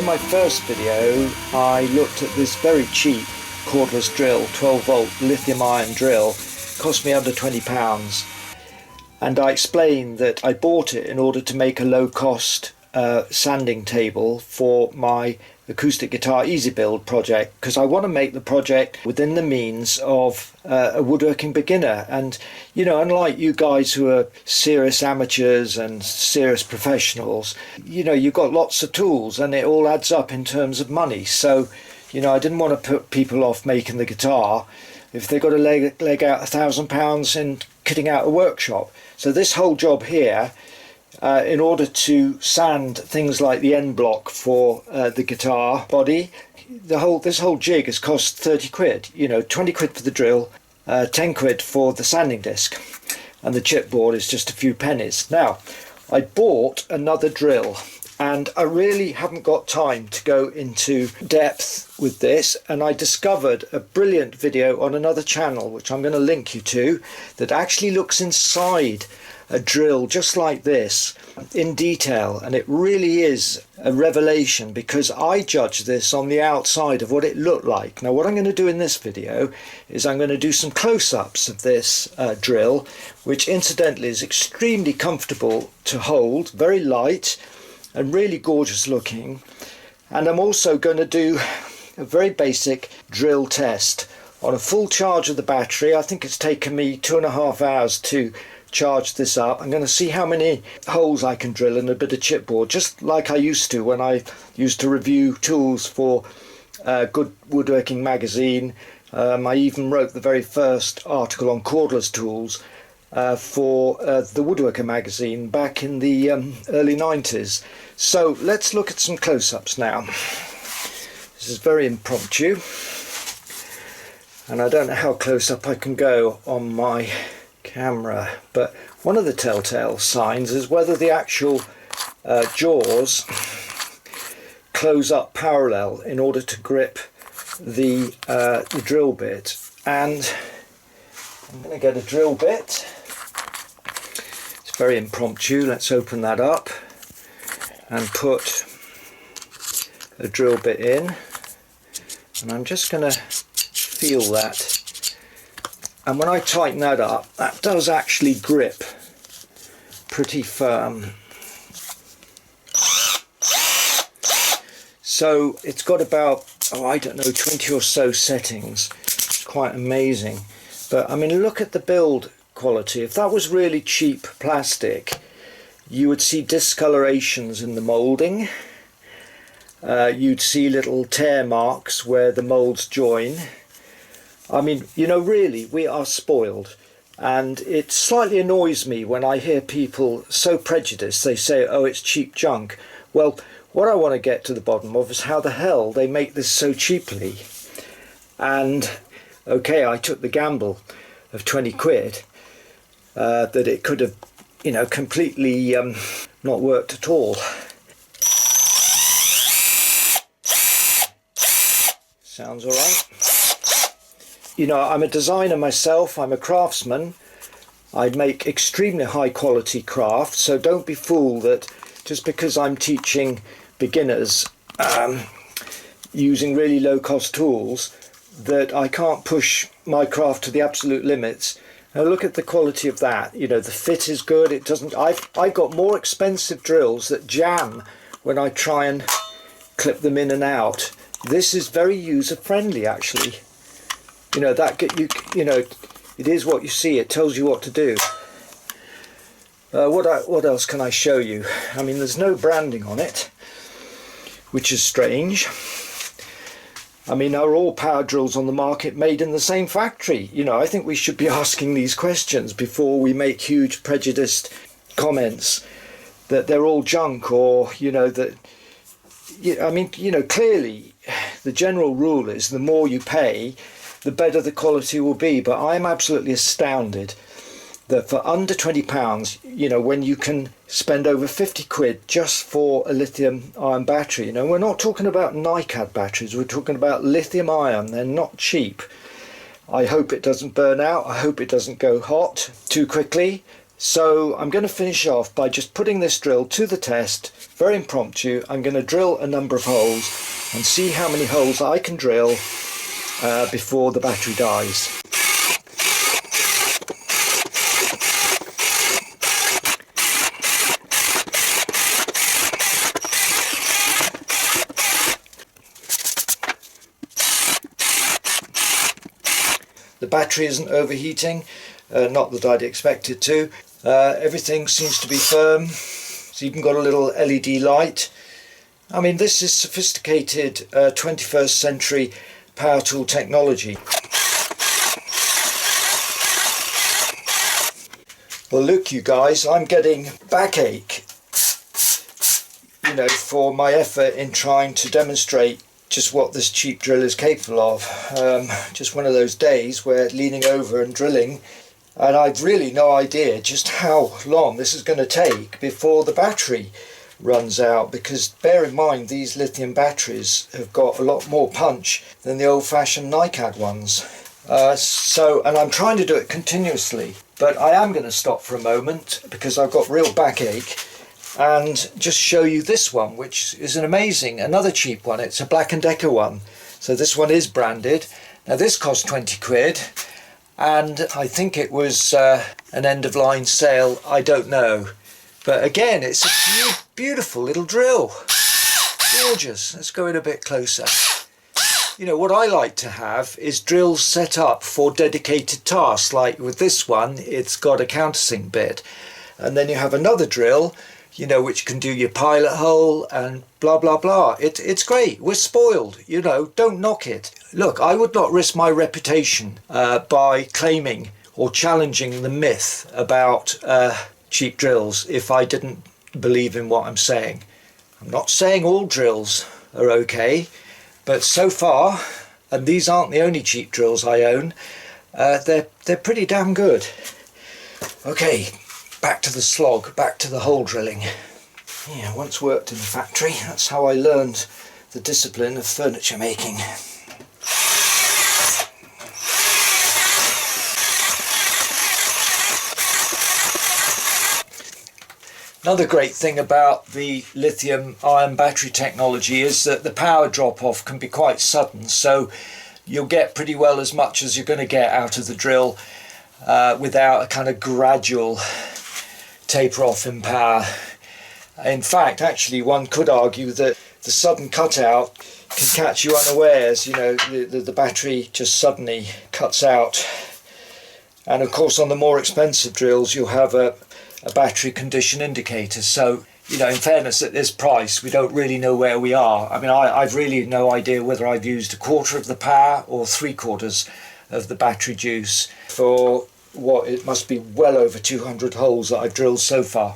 my first video, I looked at this very cheap cordless drill, 12 volt lithium ion drill, cost me under £20, and I explained that I bought it in order to make a low cost sanding table for my acoustic guitar easy build project, because I want to make the project within the means of a woodworking beginner. And you know, unlike you guys who are serious amateurs and serious professionals, you know, you've got lots of tools and it all adds up in terms of money. So you know, I didn't want to put people off making the guitar if they've got to leg out £1,000 in kitting out a workshop. So this whole job here, in order to sand things like the end block for the guitar body, this whole jig has cost 30 quid. You know, 20 quid for the drill, 10 quid for the sanding disc, and the chipboard is just a few pennies. Now, I bought another drill, and I really haven't got time to go into depth with this, and I discovered a brilliant video on another channel, which I'm going to link you to, that actually looks inside a drill just like this in detail, and it really is a revelation, because I judged this on the outside of what it looked like. Now what I'm going to do in this video is I'm going to do some close-ups of this drill, which incidentally is extremely comfortable to hold, very light and really gorgeous looking. And I'm also going to do a very basic drill test on a full charge of the battery. I think it's taken me 2.5 hours to charge this up. I'm going to see how many holes I can drill in a bit of chipboard, just like I used to when I used to review tools for Good Woodworking magazine. I even wrote the very first article on cordless tools for the Woodworker magazine back in the early 90s. So let's look at some close-ups now. This is very impromptu, and I don't know how close up I can go on my camera, but one of the telltale signs is whether the actual jaws close up parallel in order to grip the drill bit. And I'm going to get a drill bit. It's very impromptu. Let's open that up and put a drill bit in, and I'm just going to feel that. And when I tighten that up, that does actually grip pretty firm. So it's got about, I don't know, 20 or so settings. It's quite amazing. But I mean, look at the build quality. If that was really cheap plastic, you would see discolorations in the moulding. You'd see little tear marks where the moulds join. I mean, you know, really, we are spoiled, and it slightly annoys me when I hear people so prejudiced. They say, oh, it's cheap junk. Well, what I want to get to the bottom of is how the hell they make this so cheaply. And okay, I took the gamble of 20 quid that it could have, you know, completely not worked at all. Sounds all right. You know, I'm a designer myself, I'm a craftsman. I make extremely high quality craft, so don't be fooled that just because I'm teaching beginners using really low cost tools, that I can't push my craft to the absolute limits. Now look at the quality of that. You know, the fit is good. It doesn't, I've got more expensive drills that jam when I try and clip them in and out. This is very user friendly actually. You know, you know, it is what you see. It tells you what to do. What else can I show you? I mean, there's no branding on it, which is strange. I mean, are all power drills on the market made in the same factory? You know, I think we should be asking these questions before we make huge prejudiced comments that they're all junk, or, you know, that, I mean, you know, clearly the general rule is the more you pay, the better the quality will be. But I'm absolutely astounded that for under £20, you know, when you can spend over 50 quid just for a lithium ion battery, you know, we're not talking about NiCad batteries, we're talking about lithium ion. They're not cheap. I hope it doesn't burn out. I hope it doesn't go hot too quickly. So I'm going to finish off by just putting this drill to the test, very impromptu. I'm going to drill a number of holes and see how many holes I can drill before the battery dies. The battery isn't overheating, not that I'd expect it to. Everything seems to be firm. It's even got a little LED light. I mean, this is sophisticated 21st century power tool technology. Well, look, you guys, I'm getting backache, you know, for my effort in trying to demonstrate just what this cheap drill is capable of. Just one of those days where leaning over and drilling, and I've really no idea just how long this is going to take before the battery runs out, because bear in mind these lithium batteries have got a lot more punch than the old-fashioned NiCad ones. And I'm trying to do it continuously, but I am going to stop for a moment because I've got real backache and just show you this one, which is another cheap one. It's a Black & Decker one, so this one is branded. Now this cost 20 quid, and I think it was an end-of-line sale, I don't know. But again, it's a beautiful little drill. Gorgeous. Let's go in a bit closer. You know, what I like to have is drills set up for dedicated tasks. Like with this one, it's got a countersink bit. And then you have another drill, you know, which can do your pilot hole and blah, blah, blah. It's great. We're spoiled, you know, don't knock it. Look, I would not risk my reputation by claiming or challenging the myth about cheap drills if I didn't believe in what I'm saying. I'm not saying all drills are okay, but so far, and these aren't the only cheap drills I own, they're pretty damn good. Okay, back to the slog, back to the hole drilling. Yeah, once worked in the factory, that's how I learned the discipline of furniture making. Another great thing about the lithium-ion battery technology is that the power drop-off can be quite sudden, so you'll get pretty well as much as you're going to get out of the drill without a kind of gradual taper off in power. In fact, actually, one could argue that the sudden cutout can catch you unawares. You know, the battery just suddenly cuts out. And of course, on the more expensive drills, you'll have a battery condition indicator. So, you know, in fairness, at this price, we don't really know where we are. I mean, I've really no idea whether I've used 1/4 of the power or 3/4 of the battery juice for what it must be well over 200 holes that I've drilled so far.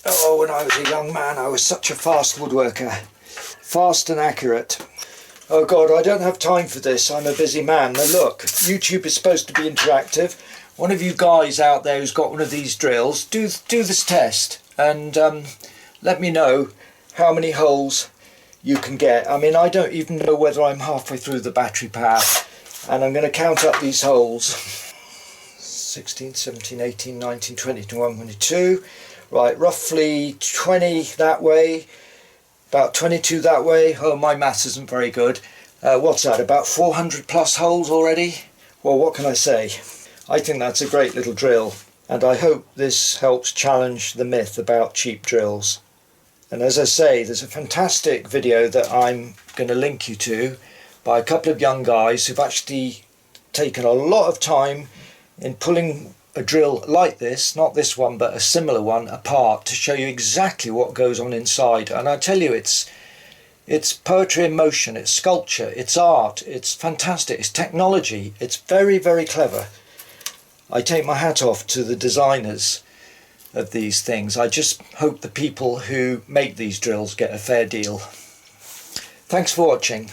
Oh, when I was a young man, I was such a fast woodworker. Fast and accurate. Oh God, I don't have time for this. I'm a busy man. Now look, YouTube is supposed to be interactive. One of you guys out there who's got one of these drills, do this test and let me know how many holes you can get. I mean, I don't even know whether I'm halfway through the battery power, and I'm going to count up these holes. 16, 17, 18, 19, 20, 21, 22. Right, roughly 20 that way, about 22 that way. Oh, my maths isn't very good. What's that, about 400 plus holes already? Well, what can I say? I think that's a great little drill, and I hope this helps challenge the myth about cheap drills. And as I say, there's a fantastic video that I'm going to link you to by a couple of young guys who've actually taken a lot of time in pulling a drill like this, not this one but a similar one, apart to show you exactly what goes on inside. And I tell you, it's poetry in motion, it's sculpture, it's art, it's fantastic, it's technology, it's very, very clever. I take my hat off to the designers of these things. I just hope the people who make these drills get a fair deal. Thanks for watching.